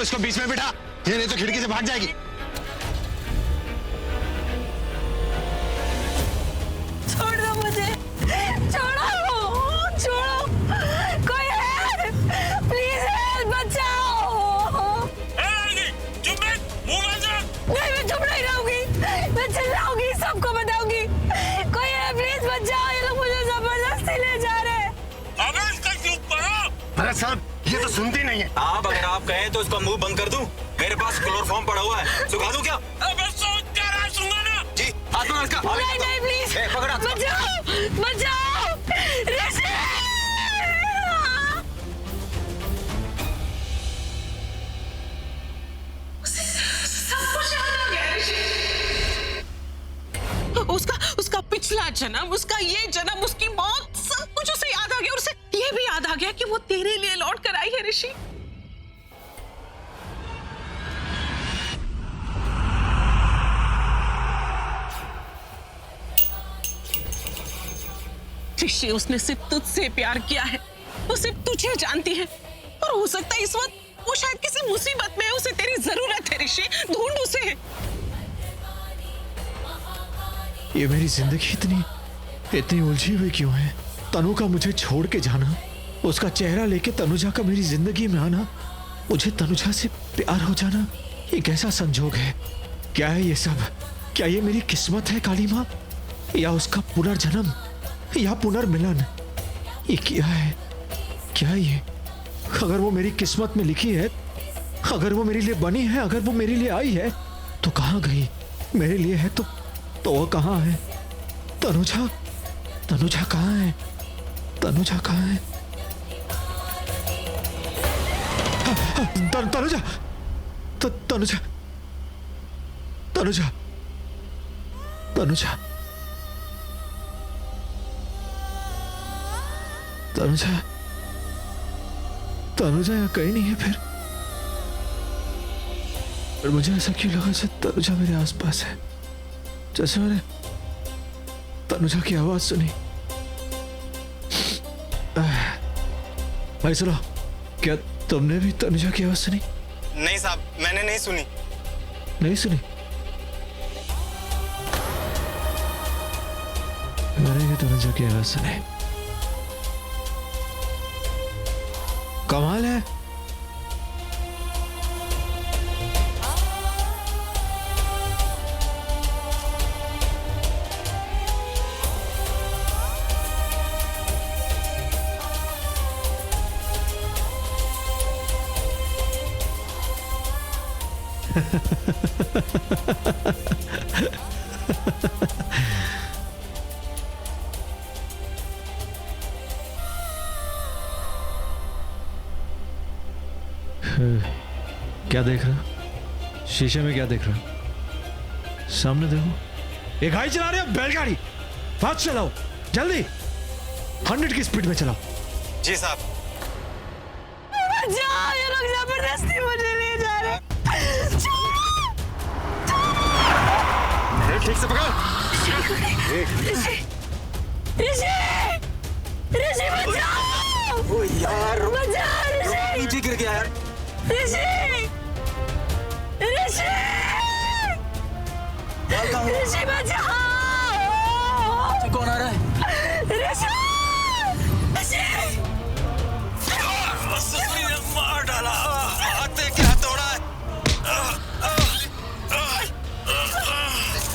इसको बीच में बिठा, ये नहीं तो खिड़की से भाग जाएगी। छोड़ दो मुझे, छोड़ो, छोड़ो, कोई है, प्लीज हेल्प, बचाओ। चुप रह, मुंह बंद रख। नहीं, मैं चुप नहीं रहूंगी, मैं चिल्लाऊंगी, सबको बताऊंगी। कोई है, प्लीज बचाओ, ये लोग मुझे जबरदस्ती ले जा रहे हैं। अबे इसका चुप करो। भरत साहब, ये तो सुनती नहीं है। आप अगर आप कहें तो इसका मुंह बंद कर दूं? मेरे पास क्लोरोफॉर्म पड़ा हुआ है, सुखा दूं क्या? अबे सोच क्या रहा है, सुनना ना। जी, हाथ में इसका। नहीं, नहीं, प्लीज, पकड़ा। बचाओ, बचाओ, ऋषि। उसका पिछला जन्म, उसका ये जन्म, उसकी मौत, सब कुछ उसे याद आ गया और उसे ये भी याद आ गया कि वो तेरे लिए लौट कर आई है ऋषि। ऋषि, उसने सिर्फ तुझसे प्यार किया है, वो सिर्फ तुझे जानती है और हो सकता है इस वक्त वो शायद किसी मुसीबत में है, उसे तेरी जरूरत है ऋषि, ढूंढ उसे। ये मेरी जिंदगी इतनी उलझी हुई क्यों है? तनु का मुझे छोड़ के जाना, उसका चेहरा लेके तनुजा का मेरी जिंदगी में आना, मुझे तनुजा से प्यार हो जाना, ये कैसा संजोग है? क्या है ये सब? क्या ये मेरी किस्मत है काली माँ, या उसका पुनर्जन्म या पुनर्मिलन? ये क्या है? क्या ये? अगर वो मेरी किस्मत में लिखी है, अगर वो मेरे लिए बनी है, अगर वो मेरे लिए आई है, तो कहाँ गई? मेरे लिए है तो वो कहाँ है? तनुजा, तनुजा कहाँ है? तनुजा कहाँ है? तनुजा, तनुजा, तनुजा, तनुजा, तनुजा, तनुजा यहाँ कहीं नहीं है फिर। और मुझे ऐसा क्यों लगा जैसे तनुजा मेरे आसपास है, जैसे मैंने तनुजा की आवाज सुनी। भाई सुनो, क्या तुमने भी तनुजा की आवाज सुनी? नहीं साहब, मैंने नहीं सुनी। नहीं सुनी? मैंने भी तनुजा की आवाज सुनी। कमाल है। क्या देख रहा? शीशे में क्या देख रहा? सामने देखो। एक गाड़ी चला रहे हो, बैलगाड़ी। फास्ट चलाओ, जल्दी 100 की स्पीड में चलाओ। जी साहब। बचाओ, ये लोग जबरदस्ती मुझे ले जा रहे हैं। ठीक से पकड़। ऋषि, ऋषि, ऋषि बचाओ! ओ यार, बचाओ ऋषि! नीचे गिर गया यार। ऋषि, ऋषि, ऋषि बचाओ! कौन आ रहा है? ऋषि, ऋषि! ससुरी ने मार डाला। हाथे क्या तोड़ा है?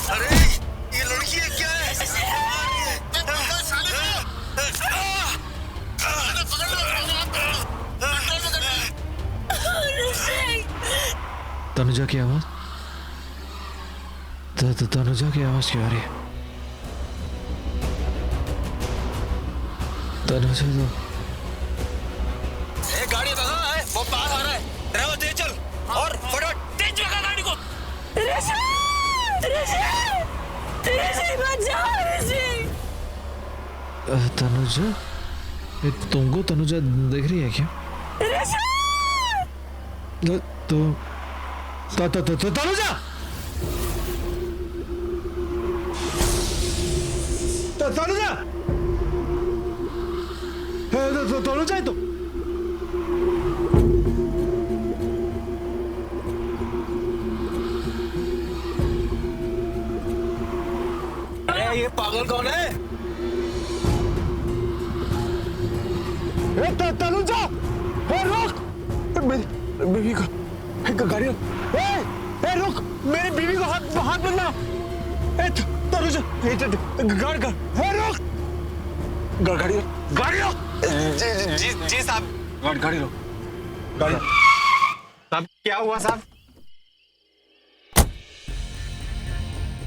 अरे ये लड़की है क्या है? तनुजा की आवाज, तनुजा की आवाज क्यों आ रही है? तनुजा तो गाड़ी भगा है, वो पास आ रहा है। ड्राइवर तेज चल और फटाफट तेज भगा गाड़ी को। ऋषि, ऋषि, ऋषि बचाओ ऋषि! तनुजा, ये तुमको तनुजा दिख रही है क्या? ऋषि! तनुजा, तनुजा, तनुजा है तो पागल कौन है? तनुजा, रुक! बीवी को गाड़ी रुक! मेरी बीवी को हाथ मत तनुजा, गाड़ी रुक! गाड़ी रोक! जी साहब। गाड़ी रोक! गाड़ी साहब क्या हुआ साहब?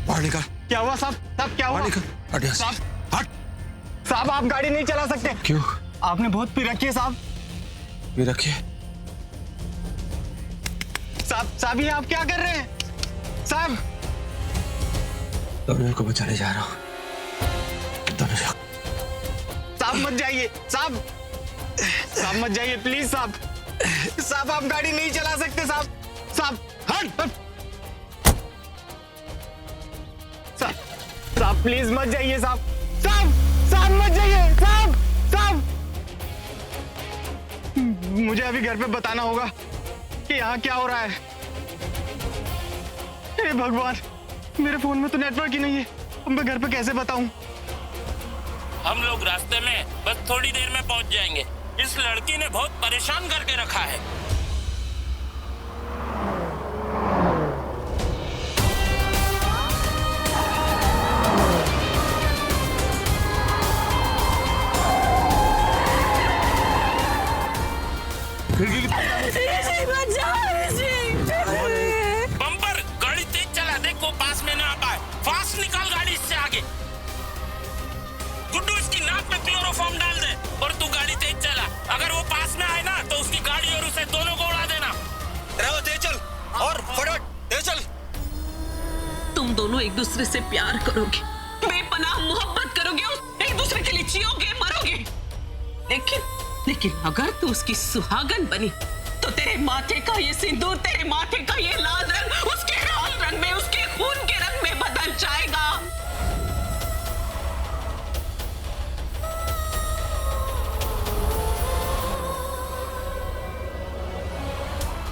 बाहर निकल! क्या हुआ साहब? साहब क्या हुआ? बाहर निकल! हट यहाँ से। साहब हट! साहब आप गाड़ी नहीं चला सकते। क्यों? आपने बहुत पी रखी है साहब। ये रखिए। साहब ये आप क्या कर रहे हैं साहब? तनुजा को बचाने जा रहा हूँ। तनुजा, साहब मत जाइए साहब मत जाइए प्लीज साहब आप गाड़ी नहीं चला सकते साहब हट! साहब प्लीज मत जाइए साहब मत जाइए साहब मुझे अभी घर पे बताना होगा कि यहाँ क्या हो रहा है। हे भगवान, मेरे फोन में तो नेटवर्क ही नहीं है। अब मैं घर पे कैसे बताऊं? हम लोग रास्ते में बस थोड़ी देर में पहुंच जाएंगे। इस लड़की ने बहुत परेशान करके रखा है। बम्पर गाड़ी तेज चला, देखो पास में ना आ पाए। फास्ट निकाल गाड़ी इससे आगे। गुड्डू इसकी नाक में क्लोरोफॉर्म डाल दे और तू गाड़ी तेज चला। अगर वो पास में आए ना तो उसकी गाड़ी और उसे दोनों को उड़ा देना। रहो तेज चल और फटाफट तेज चल। तुम दोनों एक दूसरे से प्यार करोगे, बेपनाह मोहब्बत करोगे और एक दूसरे के लिए जियोगे मरोगे। लेकिन अगर तू उसकी सुहागन बनी तो तेरे माथे का ये सिंदूर, तेरे माथे का ये लाल रंग उसके लाल रंग में, उसके खून के रंग में बदल जाएगा।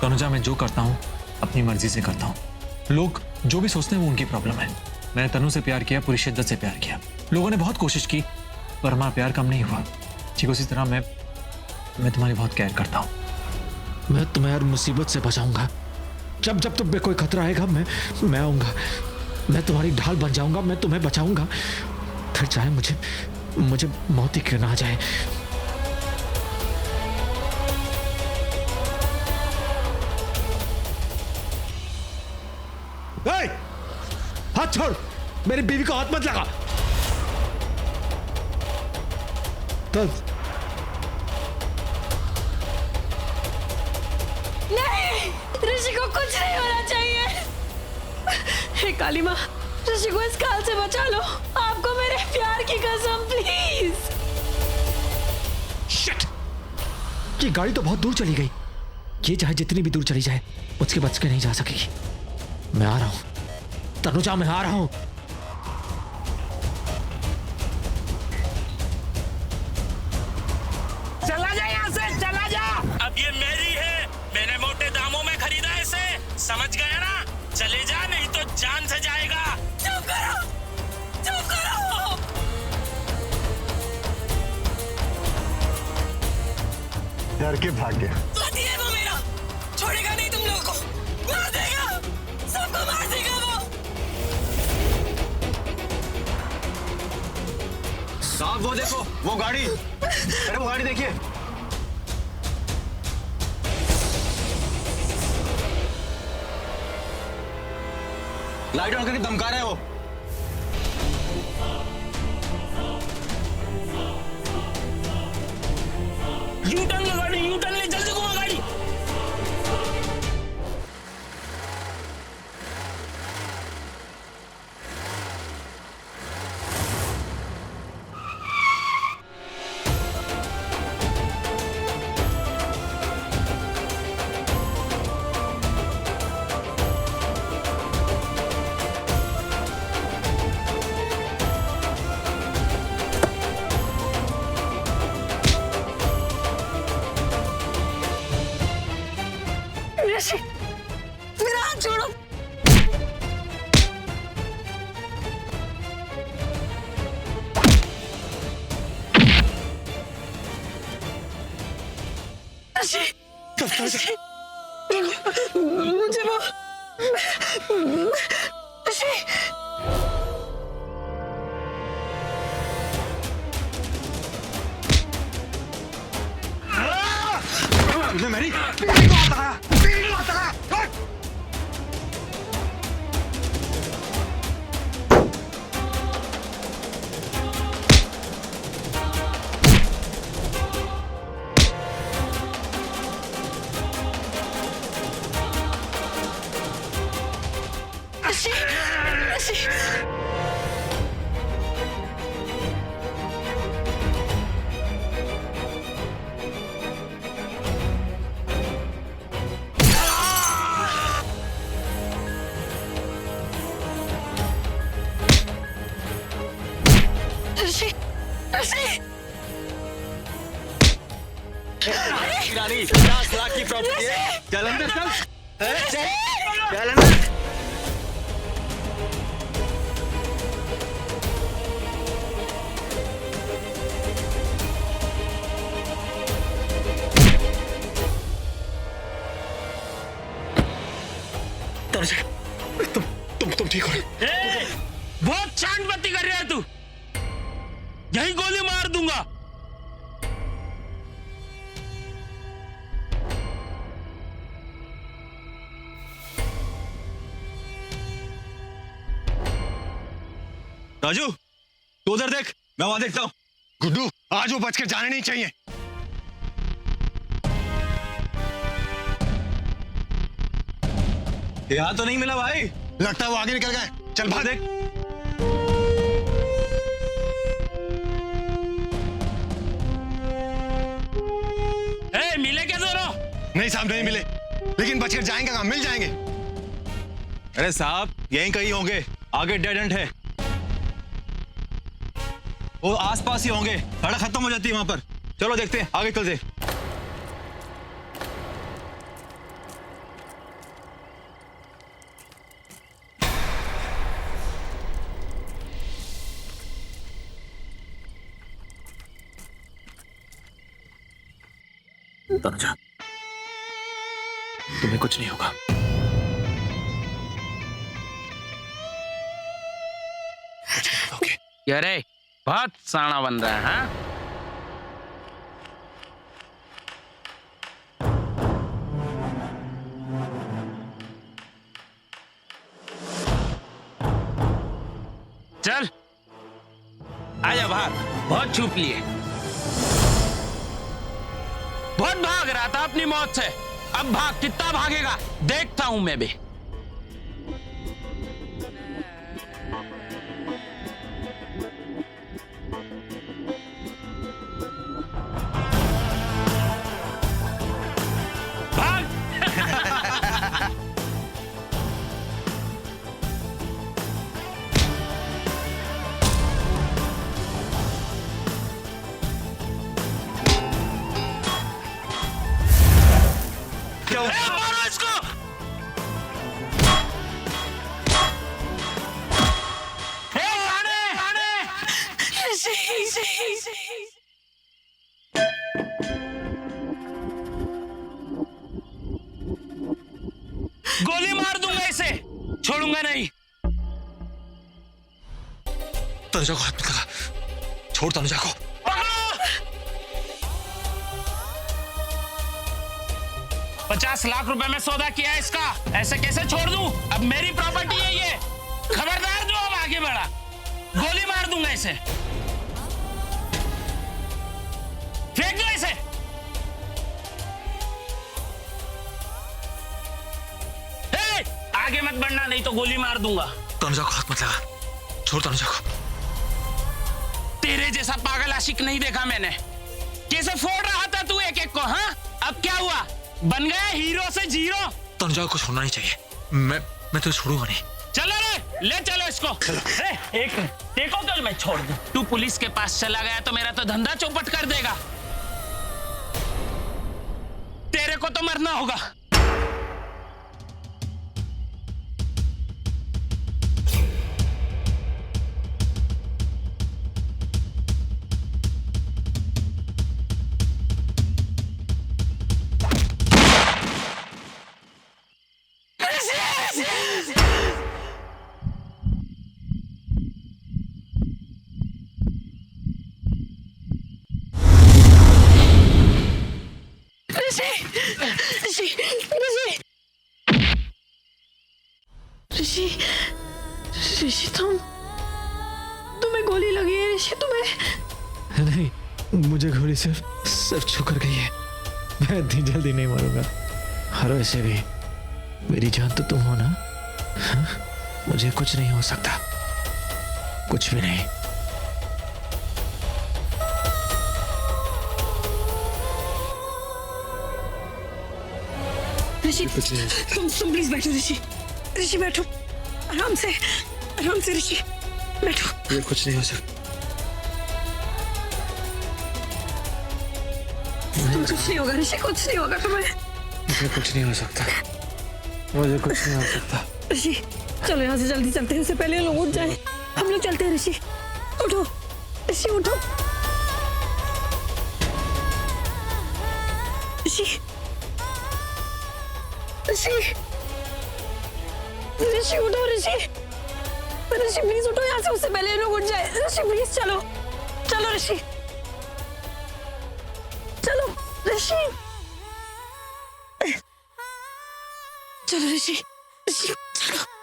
तनुजा, मैं जो करता हूँ अपनी मर्जी से करता हूँ। लोग जो भी सोचते हैं वो उनकी प्रॉब्लम है। मैंने तनु से प्यार किया, पूरी शिद्दत से प्यार किया। लोगों ने बहुत कोशिश की पर हमारा प्यार कम नहीं हुआ। ठीक उसी तरह मैं तुम्हारी बहुत केयर करता हूँ। मैं तुम्हें हर मुसीबत से बचाऊंगा। जब तुम पे कोई खतरा आएगा मैं आऊंगा। मैं तुम्हारी ढाल बन जाऊंगा। मैं तुम्हें बचाऊंगा, फिर चाहे मुझे मौत ही क्यों ना आ जाए। हाथ छोड़! मेरी बीवी को हाथ मत लगा। नहीं, ऋषि को कुछ नहीं होना चाहिए। हे काली माँ, ऋषि को इस काल से बचा लो। आपको मेरे प्यार की कसम, प्लीज। शिट! ये गाड़ी तो बहुत दूर चली गई। ये चाहे जितनी भी दूर चली जाए उसके बच के नहीं जा सकेगी। मैं आ रहा हूं तनुजा, मैं आ रहा हूं। चला जा यहाँ से, चला जा। अब ये मेरी है, मैंने मोटे दामों में खरीदा है इसे। समझ गया ना? चले जा नहीं तो जान से जाएगा। चुप करो, चुप करो। डर के भाग गया। पति है वो मेरा, छोड़ेगा नहीं तुम लोगों को। मार देगा, सबको मार देगा वो। साहब वो देखो, वो गाड़ी। अरे वो गाड़ी देखिए। लाइट ऑन करके धमका रहे हो। यू टर्न ले गाड़ी, यू टर्न ले, जल्दी घुमा गाड़ी। ऋषि, मेरा हाथ छोड़ो। ऋषि, ऋषि, मुझे वो ऋषि, तुझे मेरी पीढ़ी को हाथ लगाया, पीढ़ी को हाथ लगाया। हट! ऋषि, ऋषि, ऋषि, ऋषि, रानी 50 लाख की प्रॉपर्टी है। चल अंदर चल। चल अंदर। तुम ठीक हो? ए, बहुत चांदपत्ती कर रहा है तू। यही गोली मार दूंगा। राजू, तू उधर देख, मैं वहां देखता हूँ। गुड्डू, आज वो बच के जाने नहीं चाहिए। यहाँ तो नहीं मिला भाई। लगता है वो आगे निकल गए। चल भाग देख। ए, मिले क्या दोनों? नहीं साहब, नहीं मिले, लेकिन बचकर जाएंगे कहाँ? मिल जाएंगे। अरे साहब, यहीं कहीं होंगे, आगे डेड एंड है। वो आसपास ही होंगे, सड़क खत्म हो जाती है वहां पर। चलो देखते हैं, आगे चलते। तनुजा, तुम्हें कुछ नहीं होगा। अरे बहुत साना बन रहा है, हाँ? चल आजा बाहर। बहुत छुप लिए, बहुत भाग रहा था अपनी मौत से। अब भाग, कितना भागेगा देखता हूं मैं भी। भाग। मारो इसको। गोली मार दूंगा इसे, छोड़ूंगा नहीं। तनुजा को हाथ मत लगा, छोड़ तनुजा को। 50 लाख रुपए में सौदा किया है इसका, ऐसे कैसे छोड़ दूं? अब मेरी प्रॉपर्टी है ये। खबरदार जो अब आगे बढ़ा, गोली मार दूंगा इसे। फेंक दो इसे। आगे मत बढ़ना, नहीं तो गोली मार दूंगा। तनुजा को हाथ मत लगा, छोड़ तनुजा को। तेरे जैसा पागल आशिक नहीं देखा मैंने। कैसे फोड़ रहा था तू एक एक को, हाँ? अब क्या हुआ? बन गया हीरो से जीरो। तनुजा को छोड़ना नहीं चाहिए। मैं तुझे छोड़ूंगा नहीं। चलो रे, ले चलो इसको। एक देखो कल मैं छोड़ दूं। तू पुलिस के पास चला गया तो मेरा तो धंधा चौपट कर देगा। तेरे को तो मरना होगा। ऋषि ऋषि तुम्हें गोली लगी है ऋषि तुम्हें? नहीं, मुझे गोली सिर्फ छू कर गई है। मैं इतनी जल्दी नहीं मरूंगा। और वैसे भी मेरी जान तो तुम हो ना? हाँ? मुझे कुछ नहीं हो सकता, कुछ भी नहीं। ऋषि तुम प्लीज बैठो ऋषि। ऋषि बैठो, आराम से ऋषि बैठो। ये कुछ नहीं हो सकता। तुम कुछ नहीं होगा ऋषि, कुछ नहीं होगा तुम्हें। मुझे कुछ नहीं हो सकता, मुझे कुछ नहीं हो सकता। ऋषि चलो यहाँ से जल्दी चलते हैं, उससे पहले लोग उठ जाए। हम लोग चलते हैं ऋषि, उठो ऋषि उठो। ऋषि ऋषि ऋषि उठो ऋषि प्लीज उठो यहाँ से, उससे पहले लोग उठ जाए। ऋषि प्लीज चलो ऋषि, चलो ऋषि चलो ऋषि चलो।